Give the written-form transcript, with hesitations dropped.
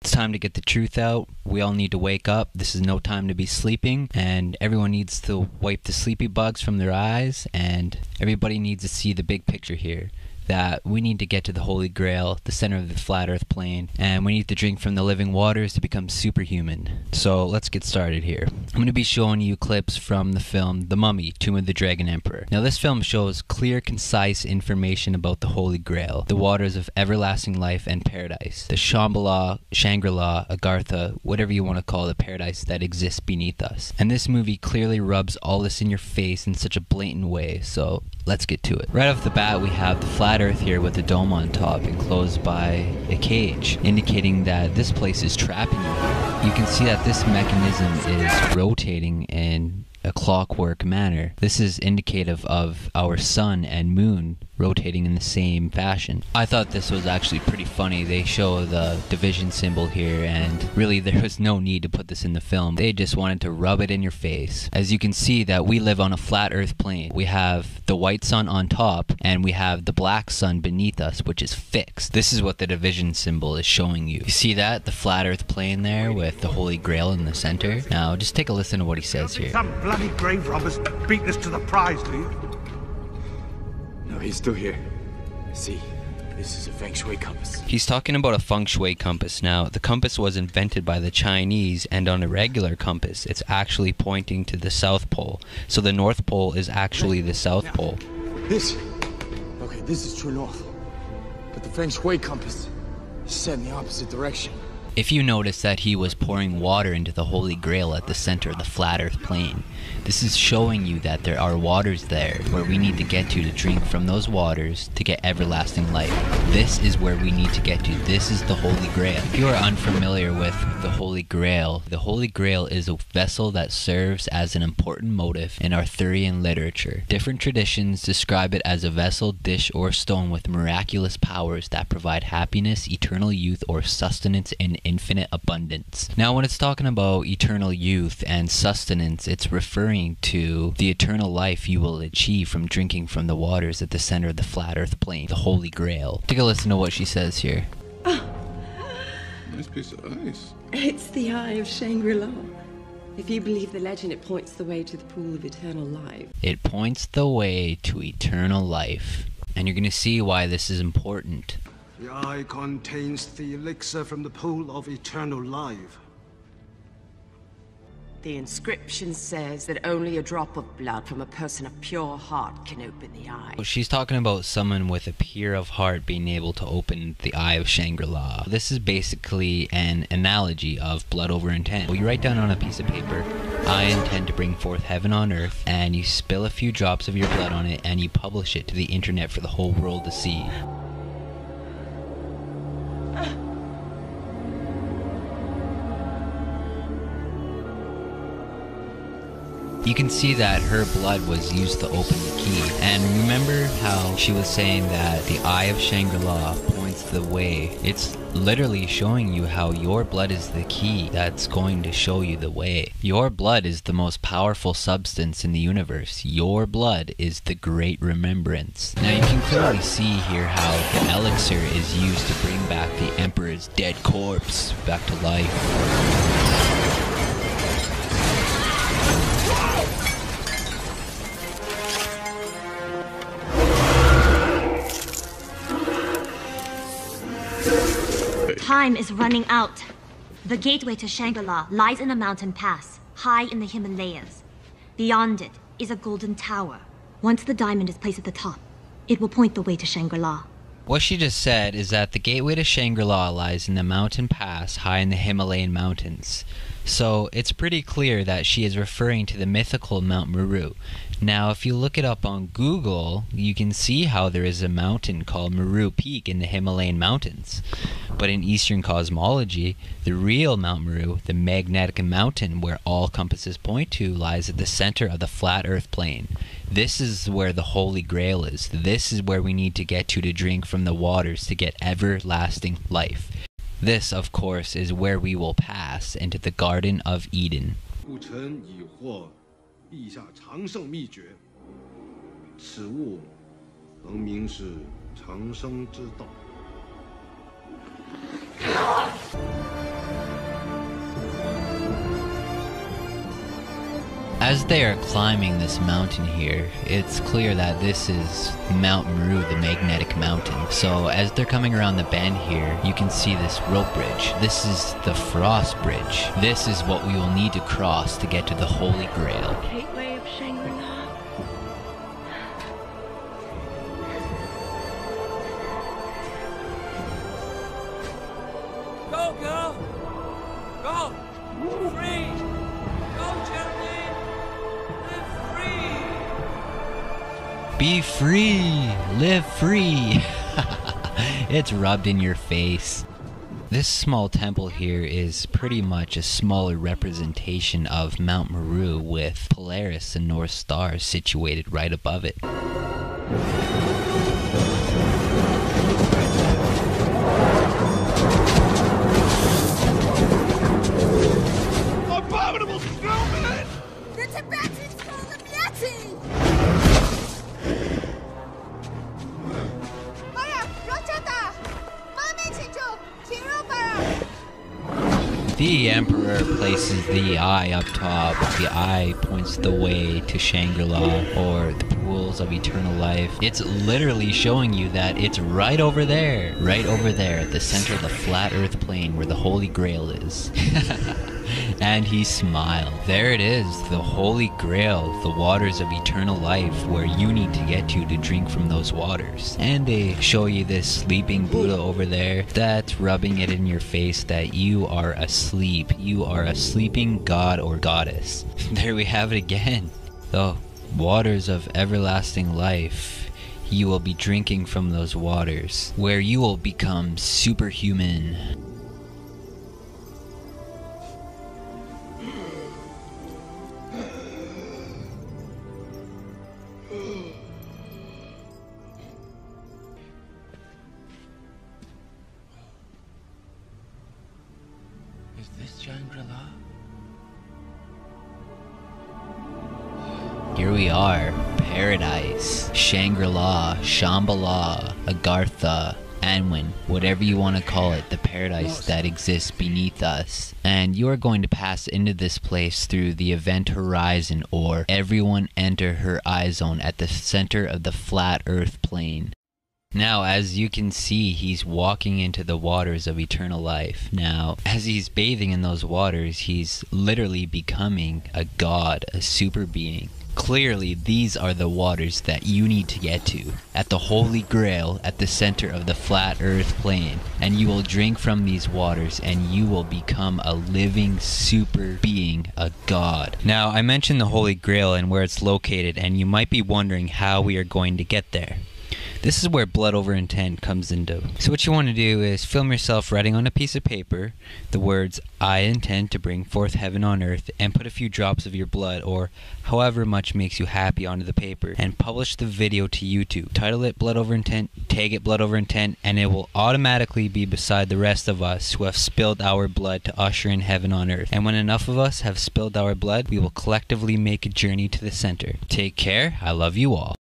It's time to get the truth out. We all need to wake up. This is no time to be sleeping, and everyone needs to wipe the sleepy bugs from their eyes, and everybody needs to see the big picture here. That we need to get to the Holy Grail, the center of the flat earth plane, and we need to drink from the living waters to become superhuman. So let's get started here. I'm going to be showing you clips from the film The Mummy, Tomb of the Dragon Emperor. Now this film shows clear, concise information about the Holy Grail, the waters of everlasting life and paradise, the Shambhala, Shangri-La, Agartha, whatever you want to call the paradise that exists beneath us. And this movie clearly rubs all this in your face in such a blatant way, so let's get to it. Right off the bat, we have the flat earth here with the dome on top enclosed by a cage, indicating that this place is trapping you. You can see that this mechanism is rotating in a clockwork manner. This is indicative of our sun and moon rotating in the same fashion. I thought this was actually pretty funny. They show the division symbol here, and really there was no need to put this in the film. They just wanted to rub it in your face. As you can see that we live on a flat earth plane. We have the white sun on top and we have the black sun beneath us, which is fixed. This is what the division symbol is showing you. You see that? The flat earth plane there with the Holy Grail in the center. Now just take a listen to what he says here. Some bloody grave robbers beat us to the prize, do you? No, he's still here. See, this is a feng shui compass. He's talking about a feng shui compass. Now, the compass was invented by the Chinese, and on a regular compass, it's actually pointing to the South Pole. So the North Pole is actually the South Pole. This is true north. But the feng shui compass is set in the opposite direction. If you notice that he was pouring water into the Holy Grail at the center of the flat earth plane, this is showing you that there are waters there where we need to get to drink from those waters to get everlasting life. This is where we need to get to. This is the Holy Grail. If you are unfamiliar with the Holy Grail is a vessel that serves as an important motif in Arthurian literature. Different traditions describe it as a vessel, dish, or stone with miraculous powers that provide happiness, eternal youth, or sustenance in infinite abundance. Now when it's talking about eternal youth and sustenance, it's referring to the eternal life you will achieve from drinking from the waters at the center of the flat earth plane, the Holy Grail. Take a listen to what she says here. Oh. Nice piece of ice. It's the Eye of Shangri-La. If you believe the legend, it points the way to the pool of eternal life. It points the way to eternal life. And you're going to see why this is important. The eye contains the elixir from the pool of eternal life. The inscription says that only a drop of blood from a person of pure heart can open the eye. She's talking about someone with a pure of heart being able to open the Eye of Shangri-La. This is basically an analogy of blood over intent. Well, you write down on a piece of paper, I intend to bring forth heaven on earth, and you spill a few drops of your blood on it and you publish it to the internet for the whole world to see. You can see that her blood was used to open the key. And remember how she was saying that the Eye of Shangri-La points the way? It's literally showing you how your blood is the key that's going to show you the way. Your blood is the most powerful substance in the universe. Your blood is the great remembrance. Now you can clearly see here how the elixir is used to bring back the Emperor's dead corpse back to life. Time is running out. The gateway to Shangri-La lies in a mountain pass, high in the Himalayas. Beyond it is a golden tower. Once the diamond is placed at the top, it will point the way to Shangri-La. What she just said is that the gateway to Shangri-La lies in the mountain pass high in the Himalayan mountains. So it's pretty clear that she is referring to the mythical Mount Meru. Now if you look it up on Google, you can see how there is a mountain called Meru Peak in the Himalayan mountains. But in Eastern cosmology, the real Mount Meru, the magnetic mountain where all compasses point to, lies at the center of the flat earth plane. This is where the Holy Grail is. This is where we need to get to drink from the waters to get everlasting life. This, of course, is where we will pass into the Garden of Eden. 故臣已获陛下长生秘诀，此物能名是长生之道。As they are climbing this mountain here, it's clear that this is Mount Meru, the magnetic mountain. So as they're coming around the bend here, you can see this rope bridge. This is the Frost Bridge. This is what we will need to cross to get to the Holy Grail. Gateway of Shangri-La. Go, girl! Go! Free! Go, Geraldine! Live free! Be free! Live free! It's rubbed in your face. This small temple here is pretty much a smaller representation of Mount Meru, with Polaris and North Star situated right above it. Abominable snowman! The Tibetans call them Yeti! The Emperor places the eye up top. The eye points the way to Shangri-La, or the pools of eternal life. It's literally showing you that it's right over there at the center of the flat earth plane where the Holy Grail is. And he smiled. There it is, the Holy Grail, the waters of eternal life, where you need to get to drink from those waters. And they show you this sleeping Buddha over there that's rubbing it in your face that you are asleep. You are a sleeping god or goddess. There we have it again. The waters of everlasting life. You will be drinking from those waters, where you will become superhuman. Is this Shangri-La? Here we are, paradise, Shangri-La, Shambhala, Agartha, Anwen, whatever you want to call it, the paradise that exists beneath us. And you are going to pass into this place through the event horizon, or everyone enter her eye zone at the center of the flat earth plane. Now, as you can see, he's walking into the waters of eternal life. Now, as he's bathing in those waters, he's literally becoming a god, a super being. Clearly, these are the waters that you need to get to, at the Holy Grail, at the center of the flat earth plane. And you will drink from these waters, and you will become a living super being, a god. Now, I mentioned the Holy Grail and where it's located, and you might be wondering how we are going to get there. This is where blood over intent comes into. So what you want to do is film yourself writing on a piece of paper the words, "I intend to bring forth heaven on earth," and put a few drops of your blood, or however much makes you happy, onto the paper, and publish the video to YouTube. Title it Blood Over Intent, tag it Blood Over Intent, and it will automatically be beside the rest of us who have spilled our blood to usher in heaven on earth. And when enough of us have spilled our blood, we will collectively make a journey to the center. Take care. I love you all.